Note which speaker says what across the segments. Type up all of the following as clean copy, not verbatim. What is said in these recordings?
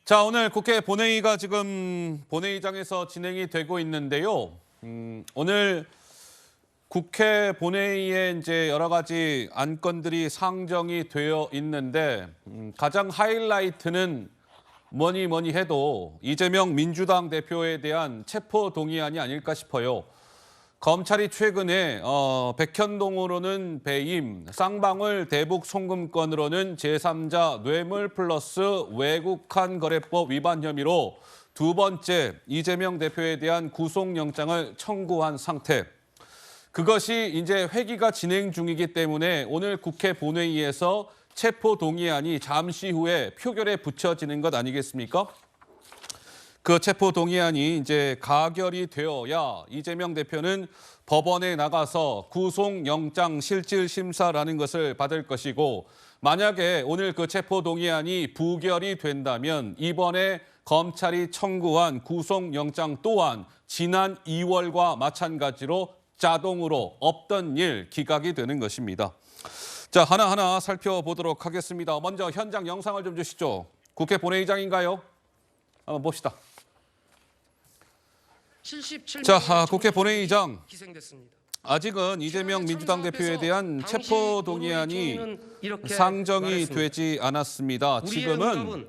Speaker 1: 자, 오늘 국회 본회의가 지금 본회의장에서 진행이 되고 있는데요. 오늘 국회 본회의에 이제 여러 가지 안건들이 상정이 되어 있는데 가장 하이라이트는 뭐니 해도 이재명 민주당 대표에 대한 체포 동의안이 아닐까 싶어요. 검찰이 최근에 백현동으로는 배임, 쌍방울 대북 송금건으로는 제3자 뇌물 플러스 외국환 거래법 위반 혐의로 두 번째 이재명 대표에 대한 구속영장을 청구한 상태. 그것이 이제 회기가 진행 중이기 때문에 오늘 국회 본회의에서 체포 동의안이 잠시 후에 표결에 붙여지는 것 아니겠습니까? 그 체포 동의안이 이제 가결이 되어야 이재명 대표는 법원에 나가서 구속영장 실질 심사라는 것을 받을 것이고, 만약에 오늘 그 체포 동의안이 부결이 된다면 이번에 검찰이 청구한 구속영장 또한 지난 2월과 마찬가지로 자동으로 없던 일 기각이 되는 것입니다. 자, 하나하나 살펴보도록 하겠습니다. 먼저 현장 영상을 좀 주시죠. 국회 본회의장인가요? 한번 봅시다. 자, 국회 본회의장. 아직은 이재명 민주당 대표에 대한 체포 동의안이 상정이 되지 않았습니다. 지금은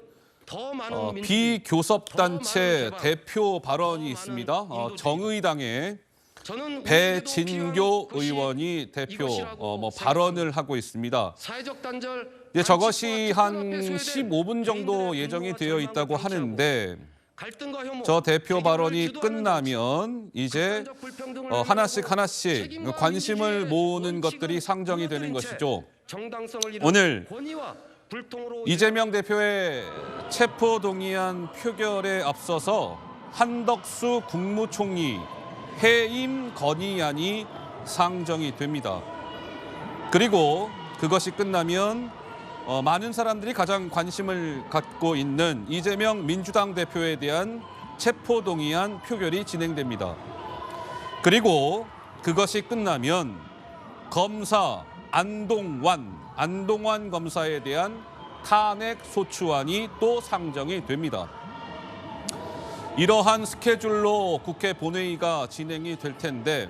Speaker 1: 비교섭단체 대표 발언이 있습니다. 정의당의 배진교 의원이 대표 발언을 하고 있습니다. 저것이 한 15분 정도 예정이 되어 있다고 하는데 저 대표 발언이 끝나면 이제 하나씩 관심을 모으는 것들이 상정이 되는 것이죠. 오늘 이재명 대표의 체포 동의안 표결에 앞서서 한덕수 국무총리 해임 건의안이 상정이 됩니다. 그리고 그것이 끝나면 많은 사람들이 가장 관심을 갖고 있는 이재명 민주당 대표에 대한 체포 동의안 표결이 진행됩니다. 그리고 그것이 끝나면 검사 안동환 검사에 대한 탄핵 소추안이 또 상정이 됩니다. 이러한 스케줄로 국회 본회의가 진행이 될 텐데,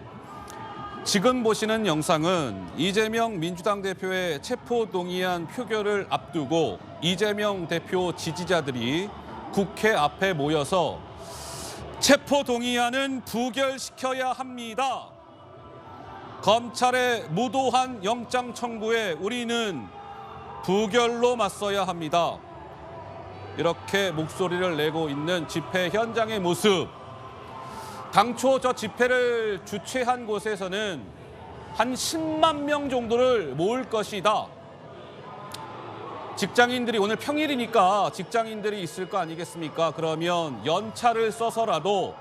Speaker 1: 지금 보시는 영상은 이재명 민주당 대표의 체포 동의안 표결을 앞두고 이재명 대표 지지자들이 국회 앞에 모여서 체포 동의안은 부결시켜야 합니다. 검찰의 무도한 영장 청구에 우리는 부결로 맞서야 합니다. 이렇게 목소리를 내고 있는 집회 현장의 모습. 당초 저 집회를 주최한 곳에서는 한 10만 명 정도를 모을 것이다. 직장인들이 오늘 평일이니까 직장인들이 있을 거 아니겠습니까? 그러면 연차를 써서라도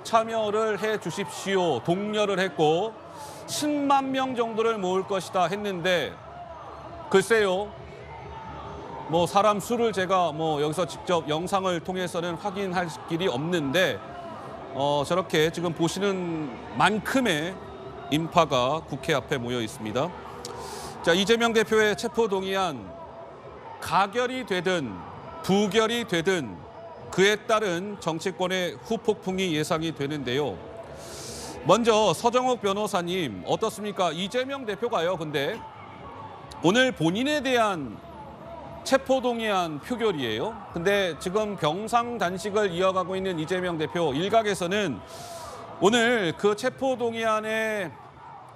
Speaker 1: 참여를 해 주십시오. 독려를 했고 10만 명 정도를 모을 것이다 했는데, 글쎄요. 사람 수를 제가 여기서 직접 영상을 통해서는 확인할 길이 없는데 저렇게 지금 보시는 만큼의 인파가 국회 앞에 모여 있습니다. 자, 이재명 대표의 체포 동의안 가결이 되든 부결이 되든 그에 따른 정치권의 후폭풍이 예상이 되는데요. 먼저 서정욱 변호사님, 어떻습니까? 이재명 대표가요, 근데 오늘 본인에 대한 체포 동의안 표결이에요. 근데 지금 병상 단식을 이어가고 있는 이재명 대표, 일각에서는 오늘 그 체포 동의안에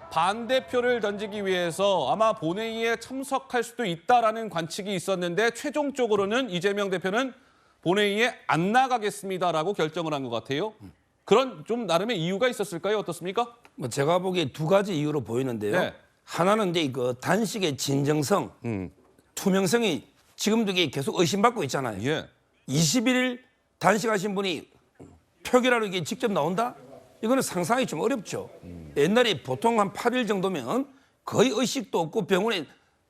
Speaker 1: 반대표를 던지기 위해서 아마 본회의에 참석할 수도 있다라는 관측이 있었는데, 최종적으로는 이재명 대표는 본회의에 안 나가겠습니다라고 결정을 한 것 같아요. 그런 좀 나름의 이유가 있었을까요? 어떻습니까?
Speaker 2: 제가 보기에 두 가지 이유로 보이는데요. 네. 하나는 이제 그 단식의 진정성, 투명성이 지금도 계속 의심받고 있잖아요.
Speaker 1: 예.
Speaker 2: 21일 단식하신 분이 표결하러 이게 직접 나온다? 이거는 상상하기 좀 어렵죠. 옛날에 보통 한 8일 정도면 거의 의식도 없고 병원에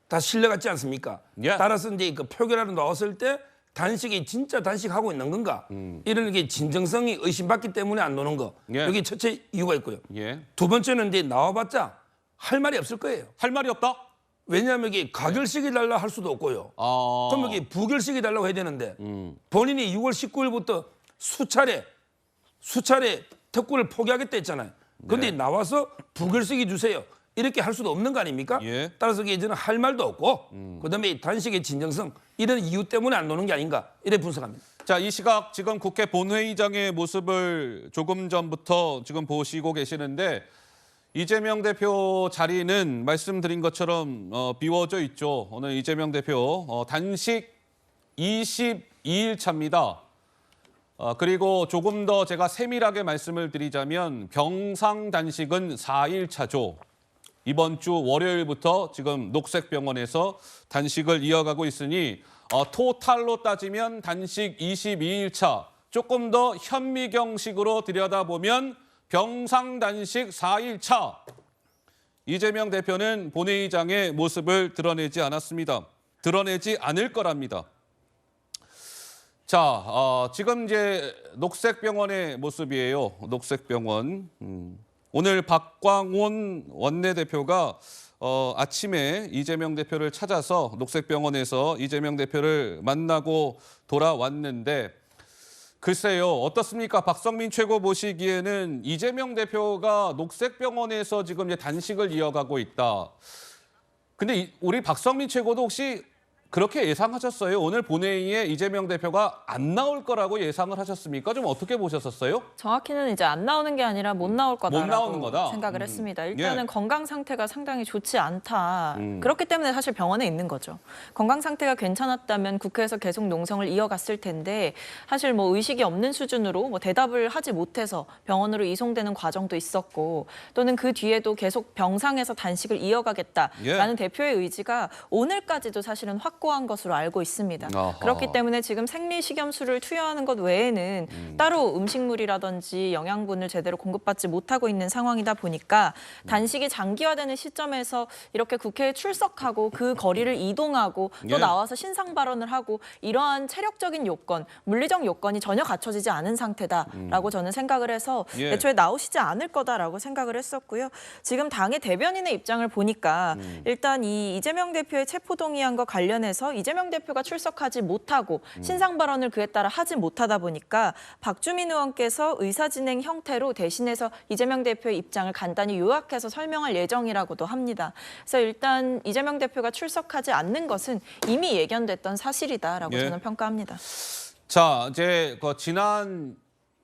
Speaker 2: 다 실려갔지 않습니까?
Speaker 1: 예.
Speaker 2: 따라서 이제 그 표결하러 나왔을 때 단식이 진짜 단식하고 있는 건가? 이런 게 진정성이 의심받기 때문에 안 노는 거.
Speaker 1: 예.
Speaker 2: 여기 첫째 이유가 있고요.
Speaker 1: 예.
Speaker 2: 두 번째는 이제 나와봤자 할 말이 없을 거예요.
Speaker 1: 할 말이 없다?
Speaker 2: 왜냐하면 이게 가결식이 달라 할 수도 없고요. 그럼 이게 부결식이 달라고 해야 되는데 본인이 6월 19일부터 수차례 특구를 포기하겠다 했잖아요. 그런데 나와서 부결식이 주세요. 이렇게 할 수도 없는 거 아닙니까?
Speaker 1: 예.
Speaker 2: 따라서 이제는 할 말도 없고 그다음에 이 단식의 진정성 이런 이유 때문에 안 노는 게 아닌가 이렇게 분석합니다.
Speaker 1: 자, 이 시각 지금 국회 본회의장의 모습을 조금 전부터 지금 보시고 계시는데 이재명 대표 자리는 말씀드린 것처럼 비워져 있죠. 오늘 이재명 대표 단식 22일 차입니다. 그리고 조금 더 제가 세밀하게 말씀을 드리자면 병상 단식은 4일 차죠. 이번 주 월요일부터 지금 녹색병원에서 단식을 이어가고 있으니 토탈로 따지면 단식 22일 차, 조금 더 현미경식으로 들여다보면 병상 단식 4일 차. 이재명 대표는 본회의장의 모습을 드러내지 않았습니다. 드러내지 않을 거랍니다. 자, 지금 이제 녹색병원의 모습이에요. 녹색병원. 오늘 박광온 원내대표가 아침에 이재명 대표를 찾아서 녹색병원에서 이재명 대표를 만나고 돌아왔는데 글쎄요, 어떻습니까? 박성민 최고 보시기에는 이재명 대표가 녹색병원에서 지금 이제 단식을 이어가고 있다. 근데 우리 박성민 최고도 혹시 그렇게 예상하셨어요? 오늘 본회의에 이재명 대표가 안 나올 거라고 예상을 하셨습니까? 좀 어떻게 보셨었어요?
Speaker 3: 정확히는 이제 안 나오는 게 아니라 못 나올
Speaker 1: 못 나오는 거다?
Speaker 3: 거다라고 생각을 했습니다. 일단은
Speaker 1: 예.
Speaker 3: 건강 상태가 상당히 좋지 않다. 그렇기 때문에 사실 병원에 있는 거죠. 건강 상태가 괜찮았다면 국회에서 계속 농성을 이어갔을 텐데 사실 뭐 의식이 없는 수준으로 뭐 대답을 하지 못해서 병원으로 이송되는 과정도 있었고 또는 그 뒤에도 계속 병상에서 단식을 이어가겠다라는
Speaker 1: 예.
Speaker 3: 대표의 의지가 오늘까지도 사실은 확고한 것으로 알고 있습니다.
Speaker 1: 아하.
Speaker 3: 그렇기 때문에 지금 생리식염수를 투여하는 것 외에는 따로 음식물이라든지 영양분을 제대로 공급받지 못하고 있는 상황이다 보니까 단식이 장기화되는 시점에서 이렇게 국회에 출석하고 그 거리를 이동하고 또
Speaker 1: 예.
Speaker 3: 나와서 신상 발언을 하고 이러한 체력적인 요건, 물리적 요건이 전혀 갖춰지지 않은 상태다라고 저는 생각을 해서
Speaker 1: 예.
Speaker 3: 애초에 나오시지 않을 거다라고 생각을 했었고요. 지금 당의 대변인의 입장을 보니까 일단 이 이재명 대표의 체포동의안과 관련해서 이재명 대표가 출석하지 못하고 신상 발언을 그에 따라 하지 못하다 보니까 박주민 의원께서 의사진행 형태로 대신해서 이재명 대표의 입장을 간단히 요약해서 설명할 예정이라고도 합니다. 그래서 일단 이재명 대표가 출석하지 않는 것은 이미 예견됐던 사실이다라고
Speaker 1: 예.
Speaker 3: 저는 평가합니다.
Speaker 1: 자, 이제 지난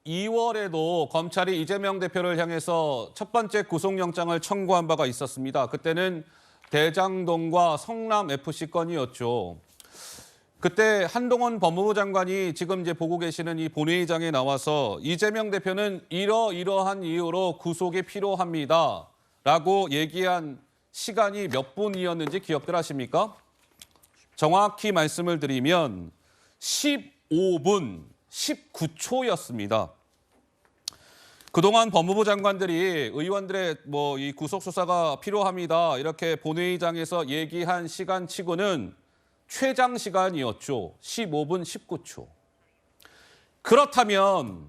Speaker 1: 2월에도 검찰이 이재명 대표를 향해서 첫 번째 구속영장을 청구한 바가 있었습니다. 그때는 대장동과 성남FC 건이었죠. 그때 한동훈 법무부 장관이 지금 이제 보고 계시는 이 본회의장에 나와서 이재명 대표는 이러이러한 이유로 구속이 필요합니다. 라고 얘기한 시간이 몇 분이었는지 기억들 하십니까? 정확히 말씀을 드리면 15분 19초였습니다. 그동안 법무부 장관들이 의원들의 이 구속 수사가 필요합니다. 이렇게 본회의장에서 얘기한 시간치고는 최장 시간이었죠. 15분 19초. 그렇다면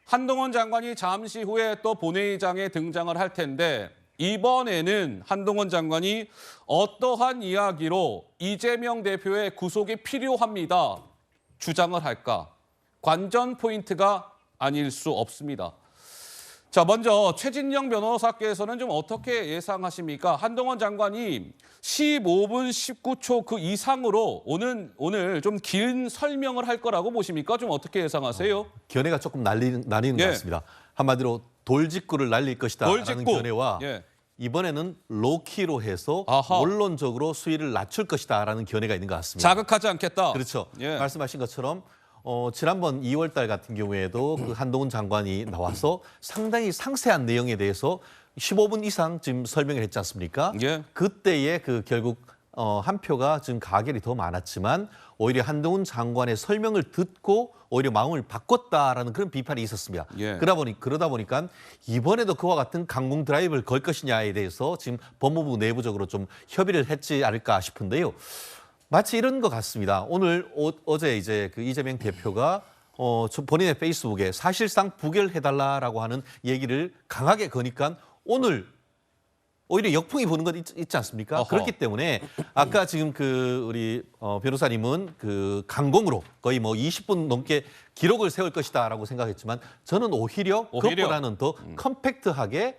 Speaker 1: 한동훈 장관이 잠시 후에 또 본회의장에 등장을 할 텐데 이번에는 한동훈 장관이 어떠한 이야기로 이재명 대표의 구속이 필요합니다. 주장을 할까? 관전 포인트가 아닐 수 없습니다. 자, 먼저 최진영 변호사께서는 좀 어떻게 예상하십니까? 한동훈 장관이 15분 19초 그 이상으로 오늘 좀 긴 설명을 할 거라고 보십니까? 좀 어떻게 예상하세요?
Speaker 4: 견해가 조금 나뉘는
Speaker 1: 예.
Speaker 4: 것 같습니다. 한마디로 돌직구를 날릴 것이다라는
Speaker 1: 돌직구.
Speaker 4: 견해와
Speaker 1: 예.
Speaker 4: 이번에는 로키로 해서
Speaker 1: 아하.
Speaker 4: 원론적으로 수위를 낮출 것이다라는 견해가 있는 것 같습니다.
Speaker 1: 자극하지 않겠다.
Speaker 4: 그렇죠.
Speaker 1: 예.
Speaker 4: 말씀하신 것처럼 지난번 2월 달 같은 경우에도 그 한동훈 장관이 나와서 상당히 상세한 내용에 대해서 15분 이상 지금 설명을 했지 않습니까?
Speaker 1: 예.
Speaker 4: 그때의 결국 한 표가 지금 가결이 더 많았지만 오히려 한동훈 장관의 설명을 듣고 오히려 마음을 바꿨다라는 그런 비판이 있었습니다.
Speaker 1: 예.
Speaker 4: 그러다 보니까 이번에도 그와 같은 강공 드라이브를 걸 것이냐에 대해서 지금 법무부 내부적으로 좀 협의를 했지 않을까 싶은데요. 마치 이런 것 같습니다. 어제 이제 그 이재명 대표가 본인의 페이스북에 사실상 부결해달라라고 하는 얘기를 강하게 거니까 오늘 오히려 역풍이 부는 것 있지 않습니까?
Speaker 1: 어허.
Speaker 4: 그렇기 때문에 아까 지금 그 우리 변호사님은 그 강공으로 거의 뭐 20분 넘게 기록을 세울 것이다라고 생각했지만 저는 오히려 그것보다는 더 컴팩트하게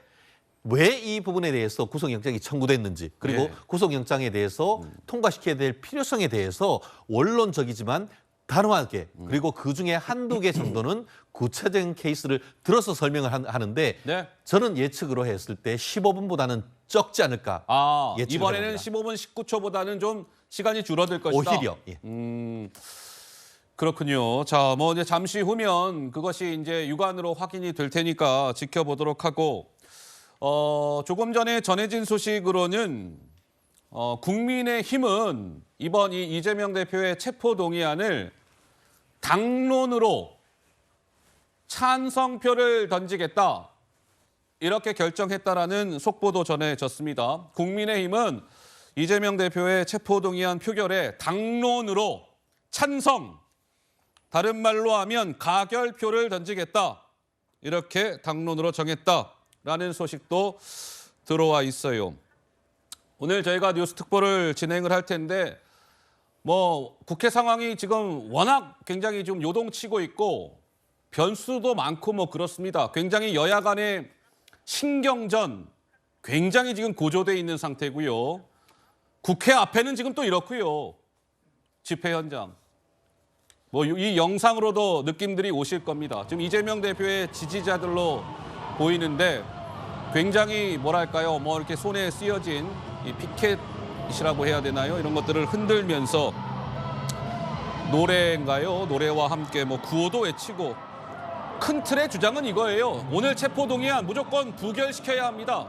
Speaker 4: 왜 이 부분에 대해서 구속영장이 청구됐는지 그리고
Speaker 1: 예.
Speaker 4: 구속영장에 대해서 통과시켜야 될 필요성에 대해서 원론적이지만 단호하게 그리고 그중에 한두 개 정도는 구체적인 케이스를 들어서 설명을 하는데
Speaker 1: 네.
Speaker 4: 저는 예측으로 했을 때 15분보다는 적지 않을까.
Speaker 1: 아,
Speaker 4: 예측을
Speaker 1: 이번에는
Speaker 4: 해봅니다.
Speaker 1: 15분 19초보다는 좀 시간이 줄어들 것이다.
Speaker 4: 오히려. 예.
Speaker 1: 그렇군요. 자, 뭐 이제 잠시 후면 그것이 이제 육안으로 확인이 될 테니까 지켜보도록 하고 조금 전에 전해진 소식으로는 국민의힘은 이번 이 이재명 대표의 체포 동의안을 당론으로 찬성표를 던지겠다. 이렇게 결정했다라는 속보도 전해졌습니다. 국민의힘은 이재명 대표의 체포 동의안 표결에 당론으로 찬성, 다른 말로 하면 가결표를 던지겠다. 이렇게 당론으로 정했다라는 소식도 들어와 있어요. 오늘 저희가 뉴스 특보를 진행을 할 텐데 뭐 국회 상황이 지금 워낙 굉장히 좀 요동치고 있고 변수도 많고 뭐 그렇습니다. 굉장히 여야 간의 신경전 굉장히 지금 고조돼 있는 상태고요. 국회 앞에는 지금 또 이렇고요. 집회 현장. 뭐 이 영상으로도 느낌들이 오실 겁니다. 지금 이재명 대표의 지지자들로 보이는데 굉장히 뭐랄까요? 뭐 이렇게 손에 쓰여진 이 피켓이라고 해야 되나요? 이런 것들을 흔들면서 노래인가요? 노래와 함께 뭐 구호도 외치고 큰 틀의 주장은 이거예요. 오늘 체포 동의안 무조건 부결시켜야 합니다.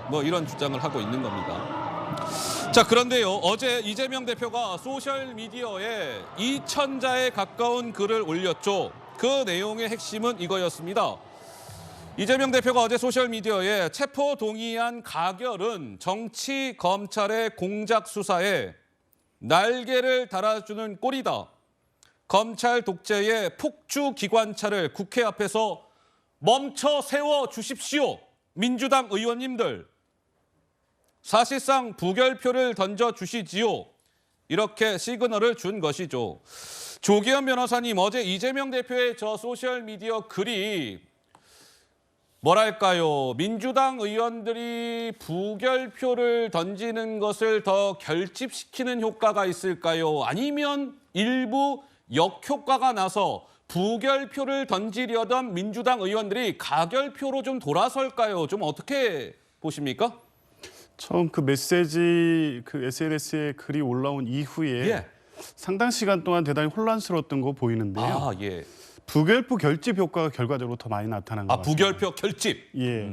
Speaker 1: 뭐 이런 주장을 하고 있는 겁니다. 자, 그런데요. 어제 이재명 대표가 소셜미디어에 2,000자에 가까운 글을 올렸죠. 그 내용의 핵심은 이거였습니다. 이재명 대표가 어제 소셜미디어에 체포 동의안 가결은 정치 검찰의 공작 수사에 날개를 달아주는 꼴이다. 검찰 독재의 폭주 기관차를 국회 앞에서 멈춰 세워 주십시오. 민주당 의원님들. 사실상 부결표를 던져주시지요. 이렇게 시그널을 준 것이죠. 조기현 변호사님, 어제 이재명 대표의 저 소셜미디어 글이 뭐랄까요, 민주당 의원들이 부결표를 던지는 것을 더 결집시키는 효과가 있을까요? 아니면 일부 역효과가 나서 부결표를 던지려던 민주당 의원들이 가결표로 좀 돌아설까요? 좀 어떻게 보십니까?
Speaker 5: 처음 그 메시지 그 SNS에 글이 올라온 이후에
Speaker 1: 예.
Speaker 5: 상당 시간 동안 대단히 혼란스러웠던 거 보이는데요.
Speaker 1: 아, 예.
Speaker 5: 부결표 결집 효과가 결과적으로 더 많이 나타난 것
Speaker 1: 아,
Speaker 5: 같습니다.
Speaker 1: 부결표 결집.
Speaker 5: 예.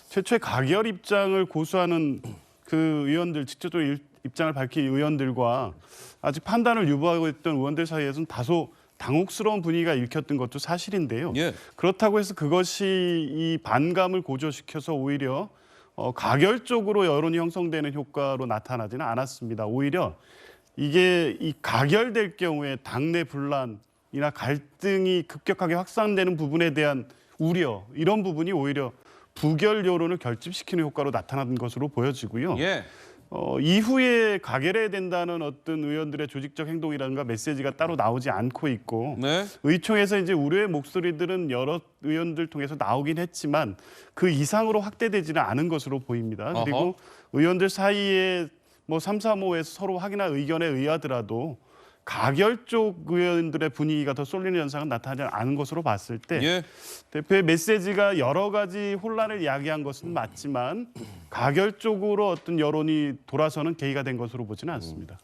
Speaker 5: 최초의 가결 입장을 고수하는 그 의원들, 직접적으로 입장을 밝힌 의원들과 아직 판단을 유보하고 있던 의원들 사이에서는 다소 당혹스러운 분위기가 읽혔던 것도 사실인데요.
Speaker 1: 예.
Speaker 5: 그렇다고 해서 그것이 이 반감을 고조시켜서 오히려 가결 쪽으로 여론이 형성되는 효과로 나타나지는 않았습니다. 오히려 이게 이 가결될 경우에 당내 분란이나 갈등이 급격하게 확산되는 부분에 대한 우려, 이런 부분이 오히려 부결 여론을 결집시키는 효과로 나타난 것으로 보여지고요.
Speaker 1: 예.
Speaker 5: 이후에 가결해야 된다는 어떤 의원들의 조직적 행동이라든가 메시지가 따로 나오지 않고 있고
Speaker 1: 네.
Speaker 5: 의총에서 이제 우려의 목소리들은 여러 의원들 통해서 나오긴 했지만 그 이상으로 확대되지는 않은 것으로 보입니다.
Speaker 1: 어허.
Speaker 5: 그리고 의원들 사이에 뭐 3, 3호에서 서로 확인한 의견에 의하더라도 가결 쪽 의원들의 분위기가 더 쏠리는 현상은 나타나지 않은 것으로 봤을 때
Speaker 1: 예.
Speaker 5: 대표의 메시지가 여러 가지 혼란을 야기한 것은 맞지만 가결 쪽으로 어떤 여론이 돌아서는 계기가 된 것으로 보지는 않습니다.